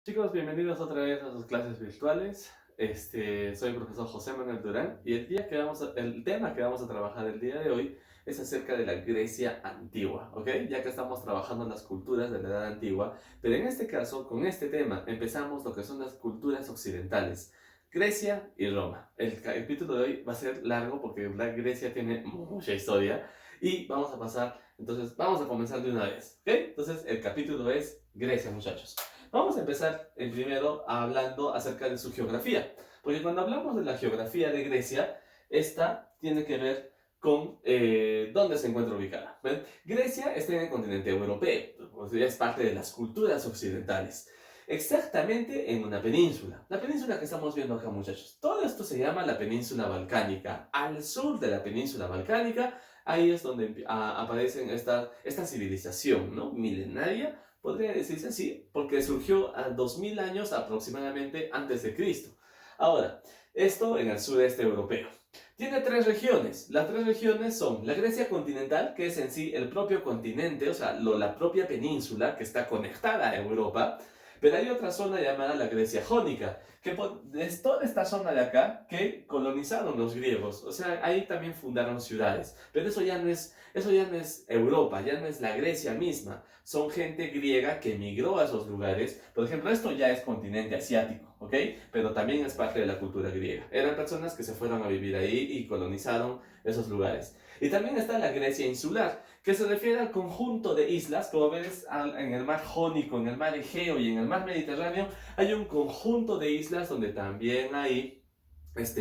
Chicos, bienvenidos otra vez a sus clases virtuales. Soy el profesor José Manuel Durán y el tema que vamos a trabajar el día de hoy es acerca de la Grecia antigua, ¿ok? Ya que estamos trabajando en las culturas de la Edad Antigua, pero en este caso, con este tema, empezamos lo que son las culturas occidentales, Grecia y Roma. El capítulo de hoy va a ser largo porque la Grecia tiene mucha historia y vamos a comenzar de una vez, ¿ok? Entonces, el capítulo es Grecia, muchachos. Vamos a empezar primero hablando acerca de su geografía, porque cuando hablamos de la geografía de Grecia, esta tiene que ver con dónde se encuentra ubicada. ¿Ven? Grecia está en el continente europeo, o sea, es parte de las culturas occidentales, exactamente en una península. La península que estamos viendo acá, muchachos, todo esto se llama la península balcánica. Al sur de la península balcánica, ahí es donde aparecen esta civilización, ¿no? Milenaria, podría decirse así, porque surgió a 2000 años aproximadamente antes de Cristo. Ahora, esto en el sureste europeo. Tiene tres regiones. Las tres regiones son la Grecia continental, que es en sí el propio continente, o sea, la propia península que está conectada a Europa, pero hay otra zona llamada la Grecia jónica, que es toda esta zona de acá que colonizaron los griegos, o sea, ahí también fundaron ciudades, pero eso ya no es Europa, ya no es la Grecia misma, son gente griega que emigró a esos lugares. Por ejemplo, esto ya es continente asiático, ¿ok? Pero también es parte de la cultura griega. Eran personas que se fueron a vivir ahí y colonizaron esos lugares. Y también está la Grecia insular, que se refiere al conjunto de islas, como ves en el mar Jónico, en el mar Egeo y en el mar Mediterráneo, hay un conjunto de islas donde también ahí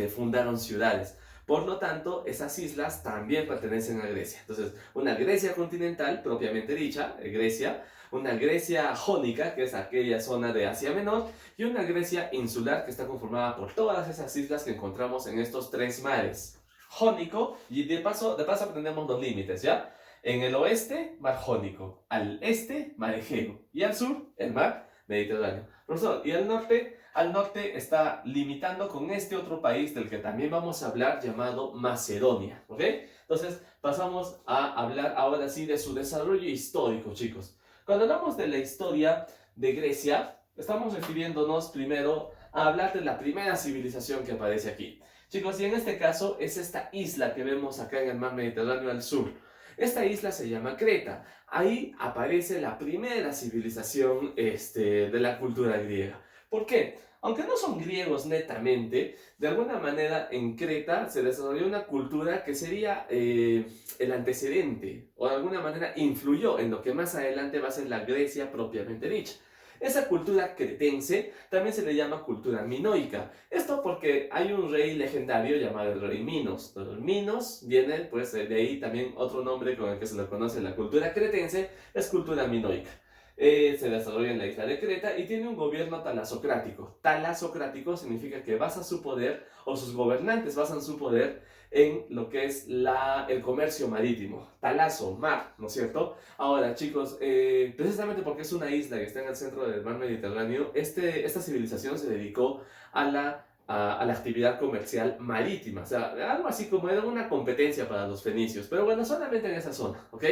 fundaron ciudades. Por lo tanto, esas islas también pertenecen a Grecia. Entonces, una Grecia continental, propiamente dicha, Grecia, una Grecia jónica, que es aquella zona de Asia Menor, y una Grecia insular, que está conformada por todas esas islas que encontramos en estos tres mares. Jónico, y de paso aprendemos los límites, ¿ya? En el oeste, mar Jónico, al este, mar Egeo, y al sur, el mar Mediterráneo. Profesor, ¿y al norte? Al norte está limitando con este otro país del que también vamos a hablar llamado Macedonia, ¿ok? Entonces pasamos a hablar ahora sí de su desarrollo histórico, chicos. Cuando hablamos de la historia de Grecia, estamos refiriéndonos primero a hablar de la primera civilización que aparece aquí. Chicos, y en este caso es esta isla que vemos acá en el mar Mediterráneo al sur. Esta isla se llama Creta. Ahí aparece la primera civilización de la cultura griega. ¿Por qué? Aunque no son griegos netamente, de alguna manera en Creta se desarrolló una cultura que sería el antecedente, o de alguna manera influyó en lo que más adelante va a ser la Grecia propiamente dicha. Esa cultura cretense también se le llama cultura minoica. Esto porque hay un rey legendario llamado el rey Minos. Minos viene, pues, de ahí también otro nombre con el que se le conoce en la cultura cretense, es cultura minoica. Se desarrolla en la isla de Creta y tiene un gobierno talasocrático. Talasocrático significa que basa su poder, o sus gobernantes basan su poder, en lo que es el comercio marítimo. Talaso, mar, ¿no es cierto? Ahora, chicos, precisamente porque es una isla que está en el centro del mar Mediterráneo, esta civilización se dedicó a la actividad comercial marítima. O sea, algo así como era una competencia para los fenicios. Pero bueno, solamente en esa zona, ¿ok?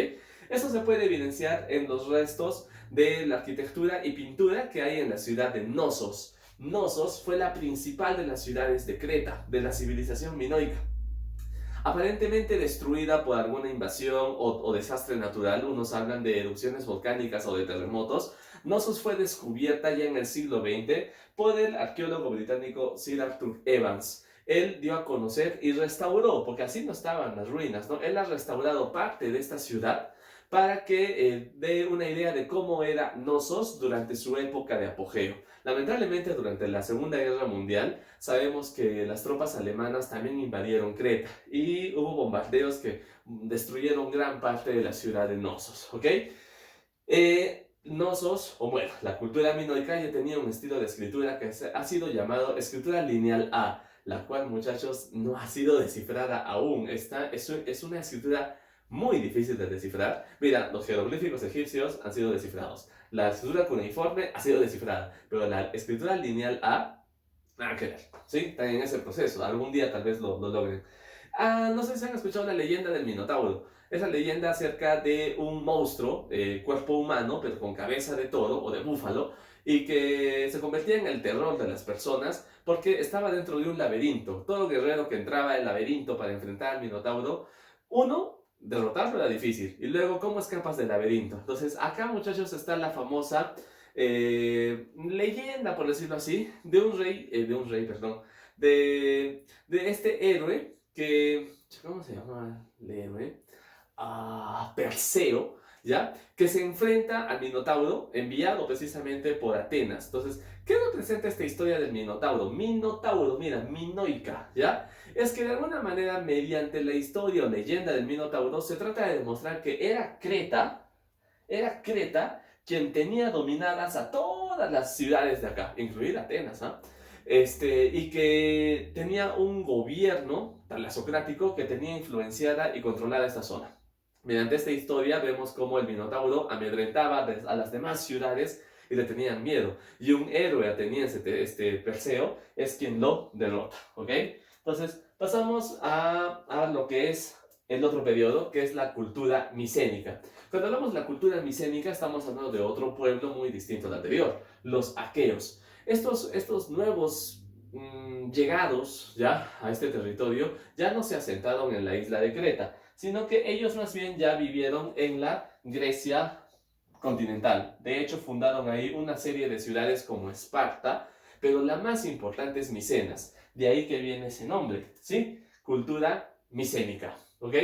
Eso se puede evidenciar en los restos de la arquitectura y pintura que hay en la ciudad de Knossos. Knossos fue la principal de las ciudades de Creta, de la civilización minoica. Aparentemente destruida por alguna invasión o desastre natural, unos hablan de erupciones volcánicas o de terremotos. Knossos fue descubierta ya en el siglo XX por el arqueólogo británico Sir Arthur Evans. Él dio a conocer y restauró, porque así no estaban las ruinas, ¿no? Él ha restaurado parte de esta ciudad para que dé una idea de cómo era Knossos durante su época de apogeo. Lamentablemente, durante la Segunda Guerra Mundial, sabemos que las tropas alemanas también invadieron Creta y hubo bombardeos que destruyeron gran parte de la ciudad de Knossos, ¿ok? Knossos, o bueno, la cultura minoica ya tenía un estilo de escritura que ha sido llamado escritura lineal A, la cual, muchachos, no ha sido descifrada aún. Es una escritura muy difícil de descifrar. Mira, los jeroglíficos egipcios han sido descifrados. La escritura cuneiforme ha sido descifrada, pero la escritura lineal A, nada que ver. ¿Sí? Están en ese proceso. Algún día tal vez lo logren. No sé si han escuchado la leyenda del Minotauro. Esa leyenda acerca de un monstruo, cuerpo humano, pero con cabeza de toro o de búfalo, y que se convertía en el terror de las personas porque estaba dentro de un laberinto. Todo guerrero que entraba al laberinto para enfrentar al Minotauro, uno, derrotarlo era difícil, y luego, ¿cómo escapas del laberinto? Entonces, acá, muchachos, está la famosa leyenda, por decirlo así, perdón, de este héroe que, ¿cómo se llama el héroe? Perseo, ¿ya? Que se enfrenta al Minotauro, enviado precisamente por Atenas. Entonces, ¿qué representa esta historia del Minotauro? Minotauro, mira, minoica, ¿ya? Es que de alguna manera, mediante la historia o leyenda del Minotauro, se trata de demostrar que era Creta quien tenía dominadas a todas las ciudades de acá, incluida Atenas, ¿ah? Y que tenía un gobierno talasocrático que tenía influenciada y controlada esta zona. Mediante esta historia vemos cómo el Minotauro amedrentaba a las demás ciudades y le tenían miedo. Y un héroe ateniense, Perseo, es quien lo derrota, ¿ok? Entonces, pasamos a lo que es el otro periodo, que es la cultura micénica. Cuando hablamos de la cultura micénica, estamos hablando de otro pueblo muy distinto al anterior, los aqueos. Estos nuevos llegados ya a este territorio ya no se asentaron en la isla de Creta, sino que ellos más bien ya vivieron en la Grecia continental. De hecho, fundaron ahí una serie de ciudades como Esparta, pero la más importante es Micenas. De ahí que viene ese nombre, ¿sí? Cultura micénica, ¿ok?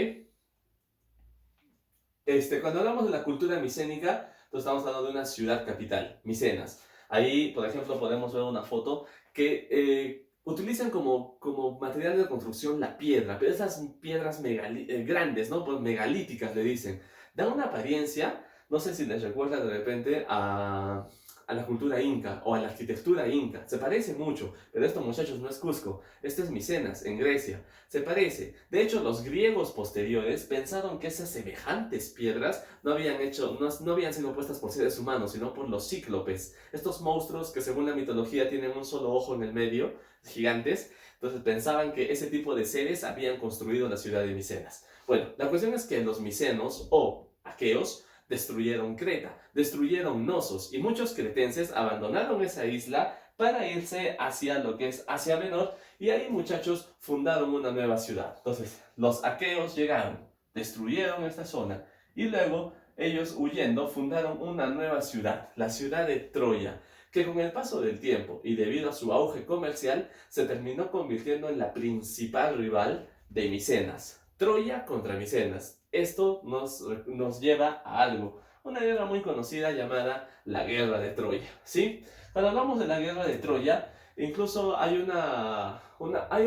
Cuando hablamos de la cultura micénica, entonces estamos hablando de una ciudad capital, Micenas. Ahí, por ejemplo, podemos ver una foto que utilizan como material de construcción la piedra, pero esas piedras grandes, ¿no? Pues megalíticas le dicen. Dan una apariencia, no sé si les recuerda de repente a la cultura inca o a la arquitectura inca. Se parece mucho, pero esto, muchachos, no es Cusco. Esto es Micenas, en Grecia. Se parece. De hecho, los griegos posteriores pensaron que esas semejantes piedras no habían sido puestas por seres humanos, sino por los cíclopes. Estos monstruos que, según la mitología, tienen un solo ojo en el medio, gigantes. Entonces pensaban que ese tipo de seres habían construido la ciudad de Micenas. Bueno, la cuestión es que los micenos o aqueos destruyeron Creta, destruyeron Knossos, y muchos cretenses abandonaron esa isla para irse hacia lo que es Asia Menor, y ahí, muchachos, fundaron una nueva ciudad. Entonces, los aqueos llegaron, destruyeron esta zona, y luego ellos, huyendo, fundaron una nueva ciudad, la ciudad de Troya, que con el paso del tiempo y debido a su auge comercial, se terminó convirtiendo en la principal rival de Micenas. Troya contra Micenas. Esto nos lleva a algo, una guerra muy conocida llamada la Guerra de Troya, ¿sí? Cuando hablamos de la Guerra de Troya, incluso hay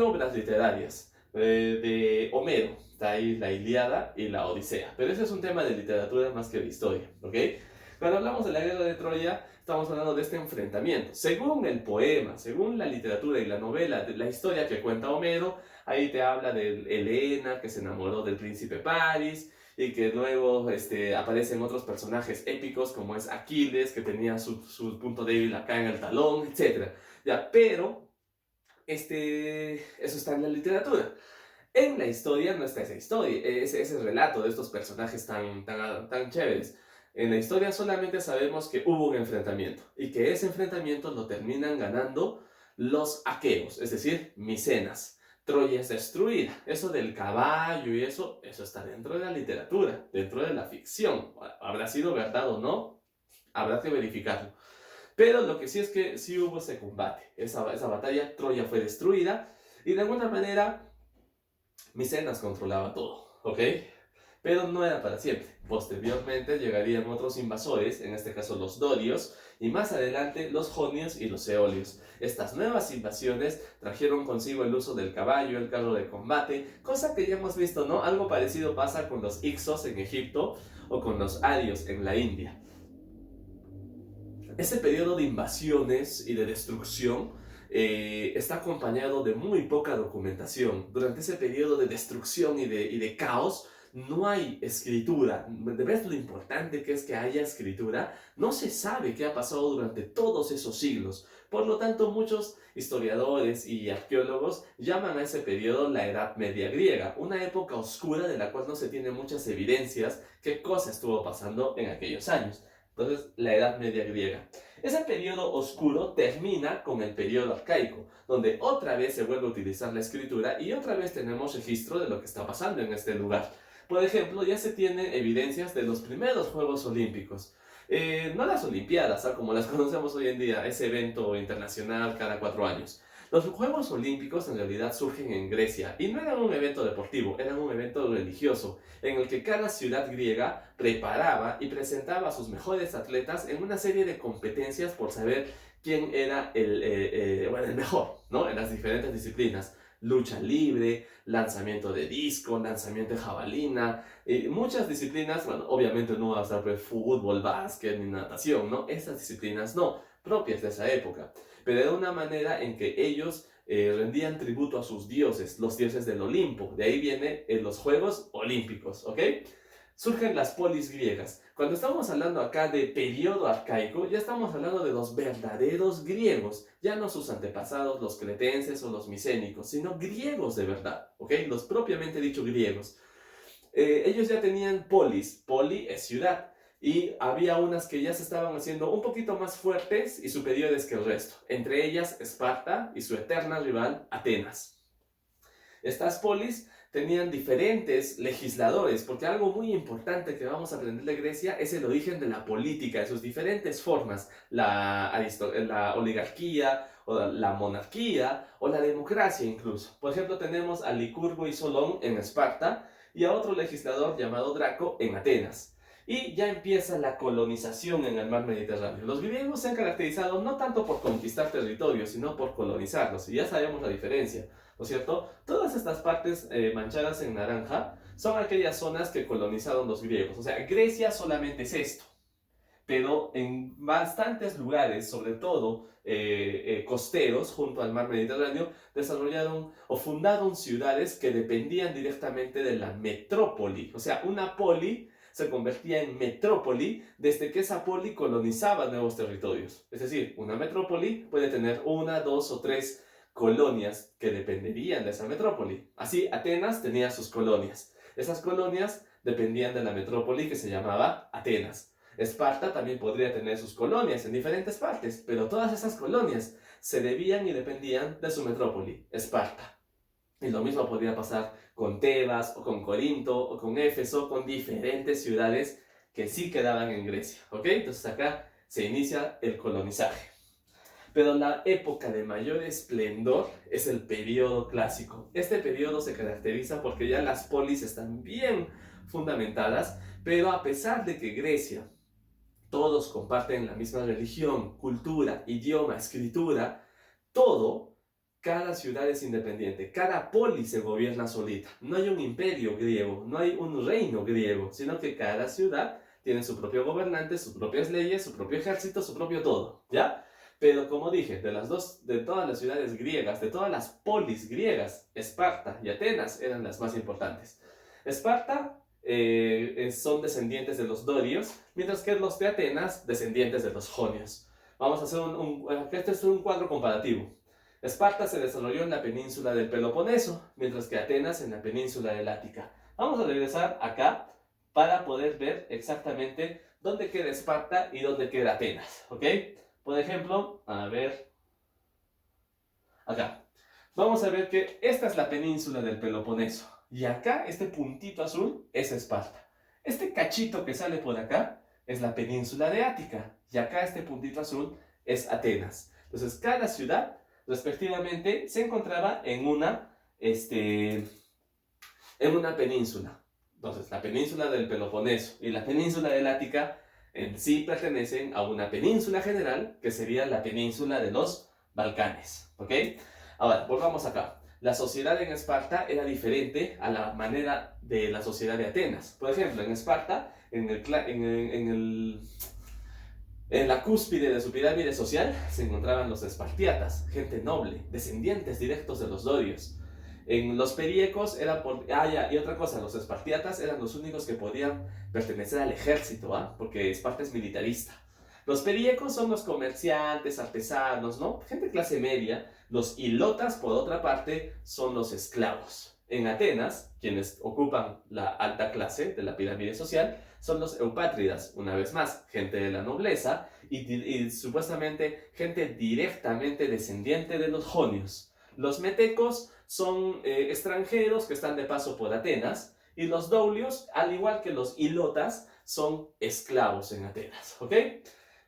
obras literarias de Homero, está ahí la Ilíada y la Odisea, pero ese es un tema de literatura más que de historia, ¿ok? Cuando hablamos de la Guerra de Troya, estamos hablando de este enfrentamiento. Según el poema, según la literatura y la novela, la historia que cuenta Homero, ahí te habla de Helena, que se enamoró del príncipe Paris, y que luego aparecen otros personajes épicos, como es Aquiles, que tenía su punto débil acá en el talón, etc. Ya, pero eso está en la literatura. En la historia no está esa historia, ese relato de estos personajes tan chéveres. En la historia solamente sabemos que hubo un enfrentamiento y que ese enfrentamiento lo terminan ganando los aqueos, es decir, Micenas. Troya es destruida. Eso del caballo y eso está dentro de la literatura, dentro de la ficción. ¿Habrá sido verdad o no? Habrá que verificarlo. Pero lo que sí es que sí hubo ese combate, esa batalla. Troya fue destruida y de alguna manera Micenas controlaba todo, ¿ok? Pero no era para siempre. Posteriormente llegarían otros invasores, en este caso los dorios, y más adelante los jonios y los eolios. Estas nuevas invasiones trajeron consigo el uso del caballo, el carro de combate, cosa que ya hemos visto, ¿no? Algo parecido pasa con los Ixos en Egipto o con los arios en la India. Este periodo de invasiones y de destrucción está acompañado de muy poca documentación. Durante ese periodo de destrucción y de caos, no hay escritura. ¿De ver lo importante que es que haya escritura? No se sabe qué ha pasado durante todos esos siglos. Por lo tanto, muchos historiadores y arqueólogos llaman a ese periodo la Edad Media griega, una época oscura de la cual no se tienen muchas evidencias qué cosa estuvo pasando en aquellos años. Entonces, la Edad Media griega. Ese periodo oscuro termina con el periodo arcaico, donde otra vez se vuelve a utilizar la escritura y otra vez tenemos registro de lo que está pasando en este lugar. Por ejemplo, ya se tienen evidencias de los primeros Juegos Olímpicos. No las Olimpiadas, como las conocemos hoy en día, ese evento internacional cada 4 años. Los Juegos Olímpicos en realidad surgen en Grecia y no eran un evento deportivo, eran un evento religioso en el que cada ciudad griega preparaba y presentaba a sus mejores atletas en una serie de competencias por saber quién era el mejor, ¿no? En las diferentes disciplinas. Lucha libre, lanzamiento de disco, lanzamiento de jabalina, muchas disciplinas, bueno, obviamente no va a estar fútbol, básquet ni natación, ¿no? Esas disciplinas no, propias de esa época, pero era una manera en que ellos rendían tributo a sus dioses, los dioses del Olimpo. De ahí vienen los Juegos Olímpicos, ¿ok? Surgen las polis griegas. Cuando estamos hablando acá de periodo arcaico, ya estamos hablando de los verdaderos griegos, ya no sus antepasados, los cretenses o los micénicos, sino griegos de verdad, ¿ok? Los propiamente dicho griegos. Ellos ya tenían polis, poli es ciudad, y había unas que ya se estaban haciendo un poquito más fuertes y superiores que el resto, entre ellas Esparta y su eterna rival Atenas. Estas polis tenían diferentes legisladores, porque algo muy importante que vamos a aprender de Grecia es el origen de la política, de sus diferentes formas, la oligarquía, o la monarquía, o la democracia incluso. Por ejemplo, tenemos a Licurgo y Solón en Esparta, y a otro legislador llamado Draco en Atenas. Y ya empieza la colonización en el mar Mediterráneo. Los griegos se han caracterizado no tanto por conquistar territorios, sino por colonizarlos, y ya sabemos la diferencia, ¿no es cierto? Todas estas partes manchadas en naranja son aquellas zonas que colonizaron los griegos. O sea, Grecia solamente es esto. Pero en bastantes lugares, sobre todo costeros, junto al mar Mediterráneo, desarrollaron o fundaron ciudades que dependían directamente de la metrópoli. O sea, una poli se convertía en metrópoli desde que esa poli colonizaba nuevos territorios. Es decir, una metrópoli puede tener 1, 2 o 3 colonias que dependerían de esa metrópoli. Así, Atenas tenía sus colonias. Esas colonias dependían de la metrópoli que se llamaba Atenas. Esparta también podría tener sus colonias en diferentes partes, pero todas esas colonias se debían y dependían de su metrópoli, Esparta. Y lo mismo podría pasar con Tebas, o con Corinto, o con Éfeso, con diferentes ciudades que sí quedaban en Grecia, ¿ok? Entonces acá se inicia el colonizaje. Pero la época de mayor esplendor es el periodo clásico. Este periodo se caracteriza porque ya las polis están bien fundamentadas, pero a pesar de que Grecia todos comparten la misma religión, cultura, idioma, escritura, todo, cada ciudad es independiente, cada polis se gobierna solita. No hay un imperio griego, no hay un reino griego, sino que cada ciudad tiene su propio gobernante, sus propias leyes, su propio ejército, su propio todo, ¿ya? Pero como dije, de todas las ciudades griegas, de todas las polis griegas, Esparta y Atenas eran las más importantes. Esparta son descendientes de los dorios, mientras que los de Atenas, descendientes de los jonios. Vamos a hacer este es un cuadro comparativo. Esparta se desarrolló en la península del Peloponeso, mientras que Atenas en la península del Ática. Vamos a regresar acá para poder ver exactamente dónde queda Esparta y dónde queda Atenas, ¿ok? Por ejemplo, a ver, acá. Vamos a ver que esta es la península del Peloponeso. Y acá, este puntito azul es Esparta. Este cachito que sale por acá es la península de Ática. Y acá este puntito azul es Atenas. Entonces, cada ciudad, respectivamente, se encontraba en una península. Entonces, la península del Peloponeso y la península del Ática en sí pertenecen a una península general, que sería la península de los Balcanes. ¿Ok? Ahora, volvamos acá. La sociedad en Esparta era diferente a la manera de la sociedad de Atenas. Por ejemplo, en Esparta, en la cúspide de su pirámide social, se encontraban los espartiatas, gente noble, descendientes directos de los dorios. En los periecos era por... y otra cosa, los espartiatas eran los únicos que podían pertenecer al ejército, porque Esparta es militarista. Los periecos son los comerciantes, artesanos, ¿no? Gente de clase media. Los ilotas, por otra parte, son los esclavos. En Atenas, quienes ocupan la alta clase de la pirámide social son los eupátridas, una vez más, gente de la nobleza y supuestamente gente directamente descendiente de los jonios. Los metecos son extranjeros que están de paso por Atenas y los doulios, al igual que los ilotas, son esclavos en Atenas, ¿ok?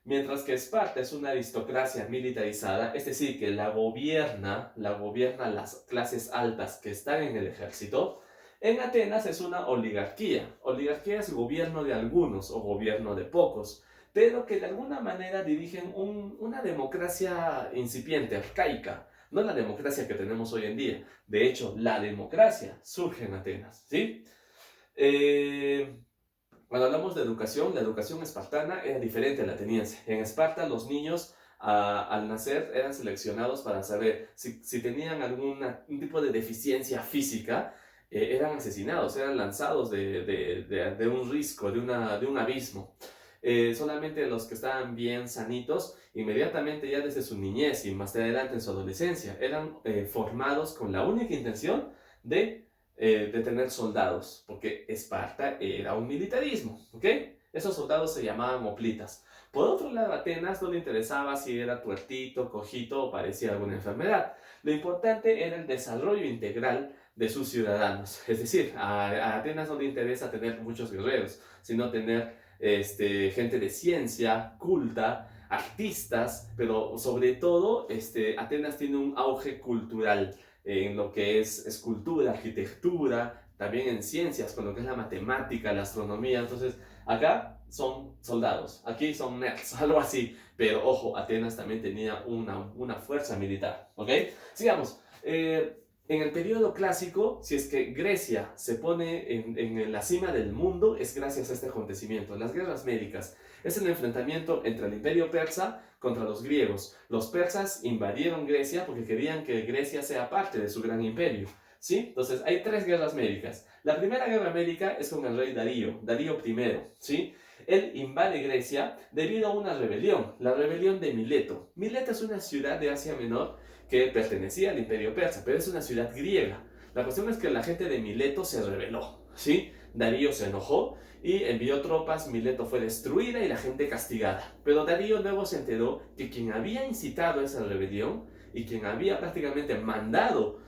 Mientras que Esparta es una aristocracia militarizada, es decir, que la gobierna las clases altas que están en el ejército, en Atenas es una oligarquía. Oligarquía es gobierno de algunos o gobierno de pocos, pero que de alguna manera dirigen una democracia incipiente, arcaica, no la democracia que tenemos hoy en día. De hecho, la democracia surge en Atenas, ¿sí? Cuando hablamos de educación, la educación espartana era diferente a la ateniense. En Esparta los niños al nacer eran seleccionados para saber si tenían algún tipo de deficiencia física, eran asesinados, eran lanzados de un risco, de un abismo. Solamente los que estaban bien sanitos, inmediatamente ya desde su niñez y más adelante en su adolescencia, eran formados con la única intención de tener soldados, porque Esparta era un militarismo, ¿ok? Esos soldados se llamaban hoplitas. Por otro lado, a Atenas no le interesaba si era tuertito, cojito o parecía alguna enfermedad. Lo importante era el desarrollo integral de sus ciudadanos. Es decir, a Atenas no le interesa tener muchos guerreros, sino tener gente de ciencia, culta, artistas, pero sobre todo Atenas tiene un auge cultural en lo que es escultura, arquitectura, también en ciencias, con lo que es la matemática, la astronomía. Entonces, acá son soldados, aquí son nerds, algo así. Pero ojo, Atenas también tenía una fuerza militar, ¿ok? Sigamos. En el periodo clásico, si es que Grecia se pone en la cima del mundo, es gracias a este acontecimiento, las guerras médicas. Es el enfrentamiento entre el imperio persa contra los griegos. Los persas invadieron Grecia porque querían que Grecia sea parte de su gran imperio, ¿sí? Entonces hay tres guerras médicas. La primera guerra médica es con el rey Darío, Darío I, ¿sí? Él invade Grecia debido a una rebelión, la rebelión de Mileto. Mileto es una ciudad de Asia Menor que pertenecía al imperio persa, pero es una ciudad griega. La cuestión es que la gente de Mileto se rebeló, ¿sí? Darío se enojó y envió tropas, Mileto fue destruida y la gente castigada. Pero Darío luego se enteró que quien había incitado esa rebelión y quien había prácticamente mandado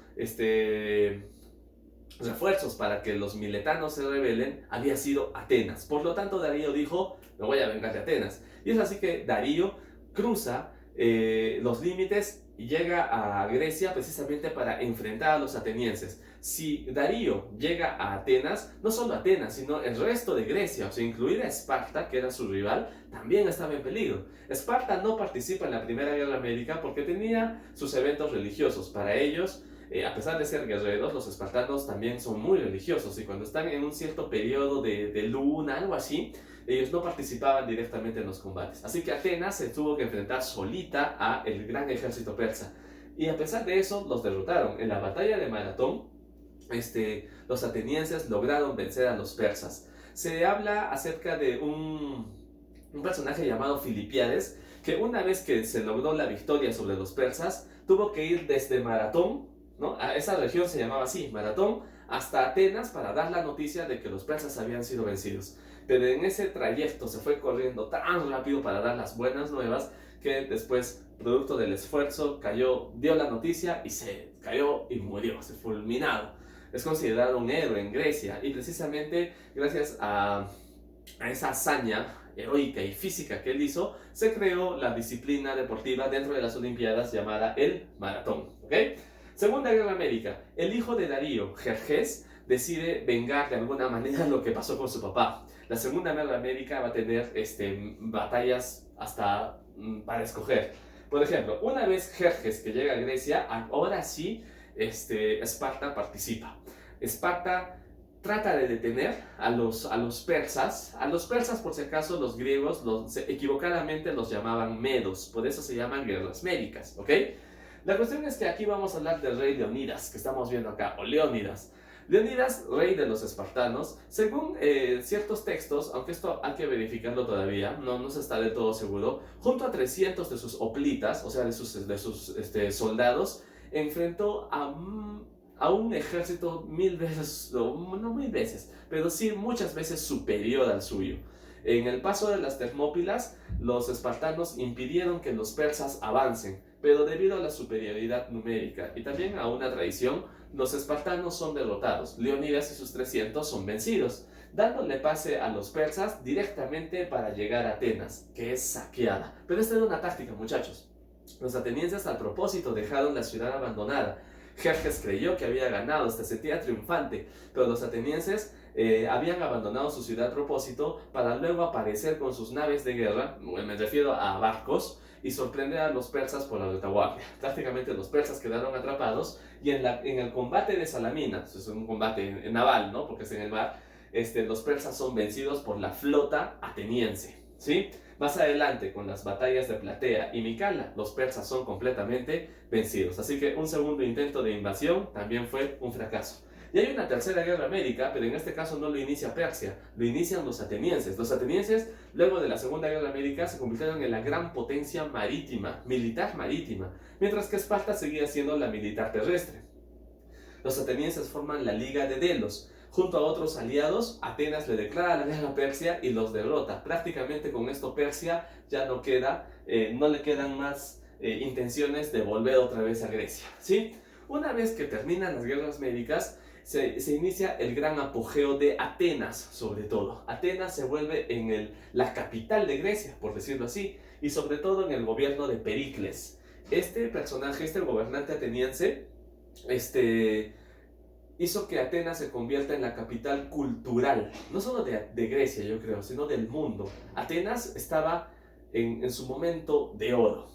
refuerzos para que los miletanos se rebelen había sido Atenas. Por lo tanto, Darío dijo, me voy a vengar de Atenas. Y es así que Darío cruza los límites y llega a Grecia precisamente para enfrentar a los atenienses. Si Darío llega a Atenas, no solo Atenas, sino el resto de Grecia, o sea, incluida Esparta, que era su rival, también estaba en peligro. Esparta no participa en la Primera Guerra Médica porque tenía sus eventos religiosos. Para ellos, a pesar de ser guerreros, los espartanos también son muy religiosos y cuando están en un cierto periodo de luna, algo así, ellos no participaban directamente en los combates. Así que Atenas se tuvo que enfrentar solita a el gran ejército persa. Y a pesar de eso, los derrotaron. En la batalla de Maratón, los atenienses lograron vencer a los persas. Se habla acerca de un personaje llamado Filipiades, que una vez que se logró la victoria sobre los persas, tuvo que ir desde Maratón, ¿no? A esa región se llamaba así, Maratón, hasta Atenas para dar la noticia de que los persas habían sido vencidos. Pero en ese trayecto se fue corriendo tan rápido para dar las buenas nuevas que después, producto del esfuerzo, dio la noticia y se cayó y murió, se fulminado. Es considerado un héroe en Grecia y precisamente gracias a esa hazaña heroica y física que él hizo, se creó la disciplina deportiva dentro de las Olimpiadas llamada el maratón, ¿ok? Segunda Guerra Médica. El hijo de Darío, Jerjes, decide vengar de alguna manera lo que pasó con su papá. La Segunda Guerra Médica va a tener batallas hasta para escoger. Por ejemplo, una vez Jerjes que llega a Grecia, ahora sí Esparta participa. Esparta trata de detener a los persas. A los persas, por si acaso, los griegos equivocadamente los llamaban medos. Por eso se llaman guerras médicas, ¿ok? La cuestión es que aquí vamos a hablar del rey Leonidas, que estamos viendo acá, o Leónidas. Leonidas, rey de los espartanos, según ciertos textos, aunque esto hay que verificarlo todavía, no se está del todo seguro, junto a 300 de sus hoplitas, o sea, de sus soldados, enfrentó a a un ejército 1000 veces, no 1000 veces, pero sí muchas veces superior al suyo. En el paso de las Termópilas, los espartanos impidieron que los persas avancen, pero debido a la superioridad numérica y también a una traición, los espartanos son derrotados. Leonidas y sus 300 son vencidos, dándole pase a los persas directamente para llegar a Atenas, que es saqueada. Pero esta era una táctica, muchachos. Los atenienses al propósito dejaron la ciudad abandonada. Jerjes creyó que había ganado, se sentía triunfante, pero los atenienses habían abandonado su ciudad a propósito para luego aparecer con sus naves de guerra, me refiero a barcos, y sorprender a los persas por la retaguardia. Prácticamente los persas quedaron atrapados y en el combate de Salamina, es un combate naval, ¿no? Porque es en el mar, los persas son vencidos por la flota ateniense, ¿sí? Más adelante, con las batallas de Platea y Micala, los persas son completamente vencidos. Así que un segundo intento de invasión también fue un fracaso. Y hay una tercera guerra médica, pero en este caso no lo inicia Persia, lo inician los atenienses. Los atenienses, luego de la Segunda Guerra Médica, se convirtieron en la gran potencia marítima, militar marítima, mientras que Esparta seguía siendo la militar terrestre. Los atenienses forman la Liga de Delos. Junto a otros aliados, Atenas le declara la guerra a Persia y los derrota. Prácticamente con esto Persia ya no le quedan más intenciones de volver otra vez a Grecia, ¿sí? Una vez que terminan las guerras médicas, se inicia el gran apogeo de Atenas, sobre todo. Atenas se vuelve la capital de Grecia, por decirlo así, y sobre todo en el gobierno de Pericles. Este personaje, el gobernante ateniense, hizo que Atenas se convierta en la capital cultural, no solo de Grecia, yo creo, sino del mundo. Atenas estaba en su momento de oro.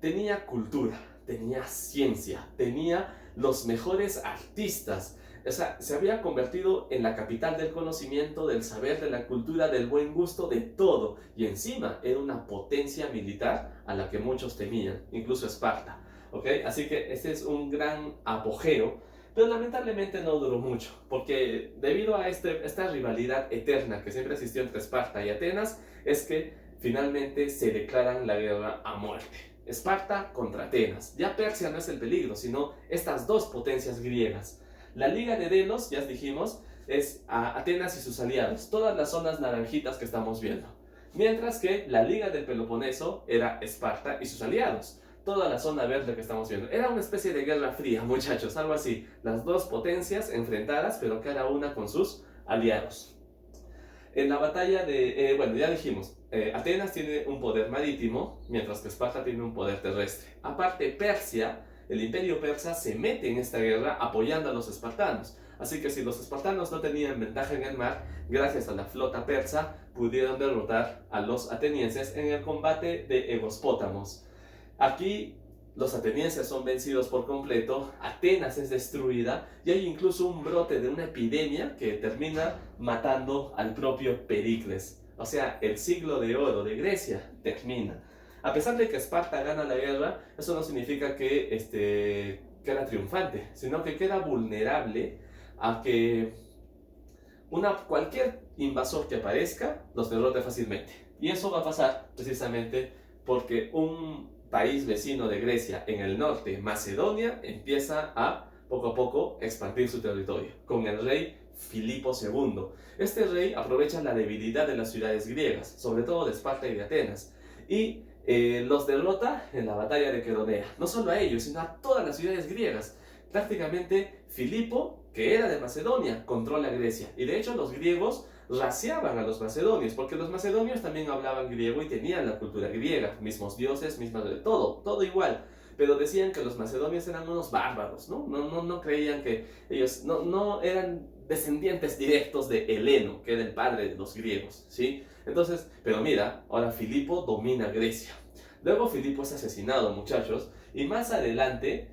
Tenía cultura, tenía ciencia, tenía los mejores artistas. O sea, se había convertido en la capital del conocimiento, del saber, de la cultura, del buen gusto, de todo. Y encima era una potencia militar a la que muchos temían, incluso Esparta. ¿Okay? Así que este es un gran apogeo, pero lamentablemente no duró mucho, porque debido a esta rivalidad eterna que siempre existió entre Esparta y Atenas, es que finalmente se declaran la guerra a muerte. Esparta contra Atenas. Ya Persia no es el peligro, sino estas dos potencias griegas. La Liga de Delos, ya dijimos, es a Atenas y sus aliados, todas las zonas naranjitas que estamos viendo. Mientras que la Liga del Peloponeso era Esparta y sus aliados, toda la zona verde que estamos viendo. Era una especie de guerra fría, muchachos, algo así. Las dos potencias enfrentadas, pero cada una con sus aliados. En la batalla bueno, ya dijimos, Atenas tiene un poder marítimo, mientras que Esparta tiene un poder terrestre. Aparte, Persia, el imperio persa, se mete en esta guerra apoyando a los espartanos. Así que si los espartanos no tenían ventaja en el mar, gracias a la flota persa, pudieron derrotar a los atenienses en el combate de Egospótamos. Aquí los atenienses son vencidos por completo, Atenas es destruida y hay incluso un brote de una epidemia que termina matando al propio Pericles. O sea, el siglo de oro de Grecia termina. A pesar de que Esparta gana la guerra, eso no significa que queda triunfante, sino que queda vulnerable a que cualquier invasor que aparezca los derrote fácilmente. Y eso va a pasar precisamente porque un país vecino de Grecia en el norte, Macedonia, empieza a poco a poco expandir su territorio con el rey Filipo II. Este rey aprovecha la debilidad de las ciudades griegas, sobre todo de Esparta y de Atenas, y los derrota en la batalla de Queronea. No solo a ellos, sino a todas las ciudades griegas. Prácticamente Filipo, que era de Macedonia, controla Grecia. Y de hecho los griegos raciaban a los macedonios, porque los macedonios también hablaban griego y tenían la cultura griega, mismos dioses, todo igual. Pero decían que los macedonios eran unos bárbaros, ¿no? No creían que ellos no eran descendientes directos de Heleno, que era el padre de los griegos, ¿sí? Entonces, pero mira, ahora Filipo domina Grecia. Luego Filipo es asesinado, muchachos, y más adelante,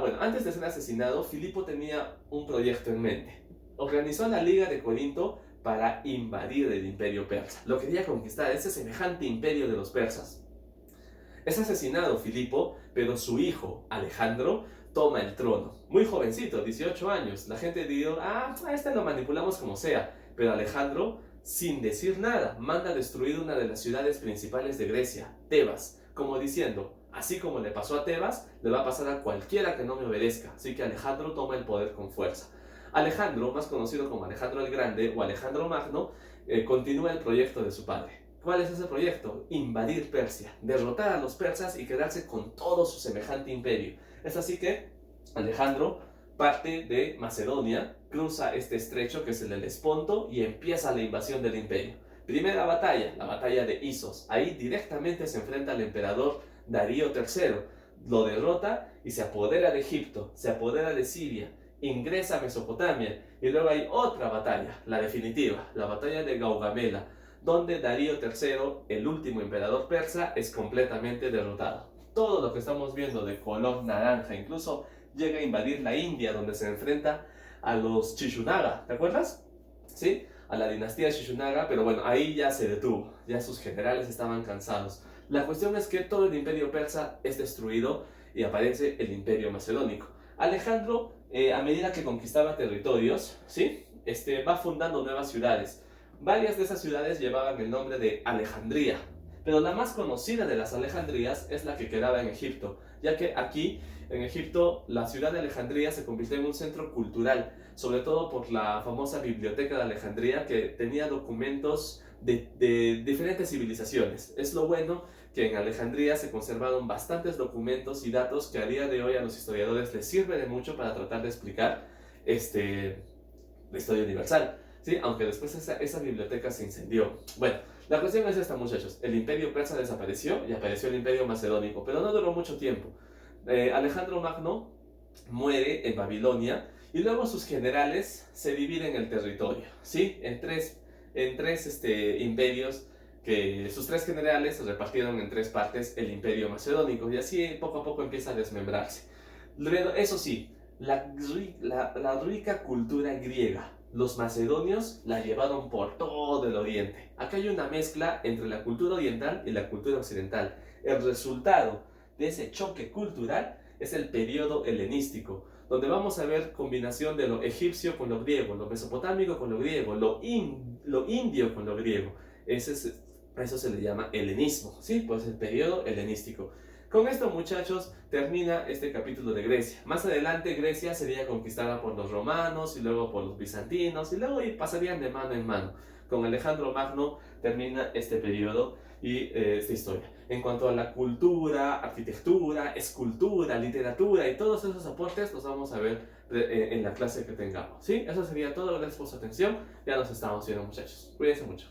bueno, antes de ser asesinado, Filipo tenía un proyecto en mente. Organizó la Liga de Corinto para invadir el imperio persa. Lo quería conquistar, ese semejante imperio de los persas. Es asesinado Filipo, pero su hijo, Alejandro, toma el trono. Muy jovencito, 18 años. La gente dijo, a este lo manipulamos como sea. Pero Alejandro, sin decir nada, manda destruir una de las ciudades principales de Grecia, Tebas, como diciendo, Así como le pasó a Tebas, le va a pasar a cualquiera que no me obedezca. Así que Alejandro toma el poder con fuerza. Alejandro, más conocido como Alejandro el Grande o Alejandro Magno, continúa el proyecto de su padre. ¿Cuál es ese proyecto? Invadir Persia, derrotar a los persas y quedarse con todo su semejante imperio. Es así que Alejandro parte de Macedonia, cruza este estrecho que es el del Esponto y empieza la invasión del imperio. Primera batalla, la batalla de Isos. Ahí directamente se enfrenta al emperador Darío III, lo derrota y se apodera de Egipto, se apodera de Siria, ingresa a Mesopotamia y luego hay otra batalla, la definitiva, la batalla de Gaugamela, donde Darío III, el último emperador persa, es completamente derrotado. Todo lo que estamos viendo de color naranja, incluso llega a invadir la India, donde se enfrenta a los Shishunaga, ¿te acuerdas? ¿Sí? A la dinastía Shishunaga, pero bueno, ahí ya se detuvo, ya sus generales estaban cansados. La cuestión es que todo el imperio persa es destruido y aparece el imperio macedónico. Alejandro, a medida que conquistaba territorios, ¿sí? Va fundando nuevas ciudades. Varias de esas ciudades llevaban el nombre de Alejandría, pero la más conocida de las Alejandrías es la que quedaba en Egipto, ya que aquí, en Egipto, la ciudad de Alejandría se convirtió en un centro cultural, sobre todo por la famosa Biblioteca de Alejandría, que tenía documentos de diferentes civilizaciones. Es lo bueno que en Alejandría se conservaron bastantes documentos y datos que a día de hoy a los historiadores les sirve de mucho para tratar de explicar la historia universal. ¿Sí? Aunque después esa biblioteca se incendió. Bueno, la cuestión es esta, muchachos. El imperio persa desapareció y apareció el imperio macedónico, pero no duró mucho tiempo. Alejandro Magno muere en Babilonia y luego sus generales se dividen el territorio, ¿sí? En tres imperios, que sus tres generales se repartieron en tres partes el imperio macedónico y así poco a poco empieza a desmembrarse. Eso sí, la rica cultura griega, los macedonios la llevaron por todo el oriente. Acá hay una mezcla entre la cultura oriental y la cultura occidental. El resultado de ese choque cultural es el periodo helenístico, donde vamos a ver combinación de lo egipcio con lo griego, lo mesopotámico con lo griego, lo indio con lo griego. Eso se le llama helenismo, ¿sí? Pues el periodo helenístico. Con esto, muchachos, termina este capítulo de Grecia. Más adelante Grecia sería conquistada por los romanos y luego por los bizantinos y luego pasarían de mano en mano. Con Alejandro Magno termina este periodo y esta historia. En cuanto a la cultura, arquitectura, escultura, literatura y todos esos aportes los vamos a ver en la clase que tengamos, ¿sí? Eso sería todo. Gracias por su atención. Ya nos estamos viendo, muchachos. Cuídense mucho.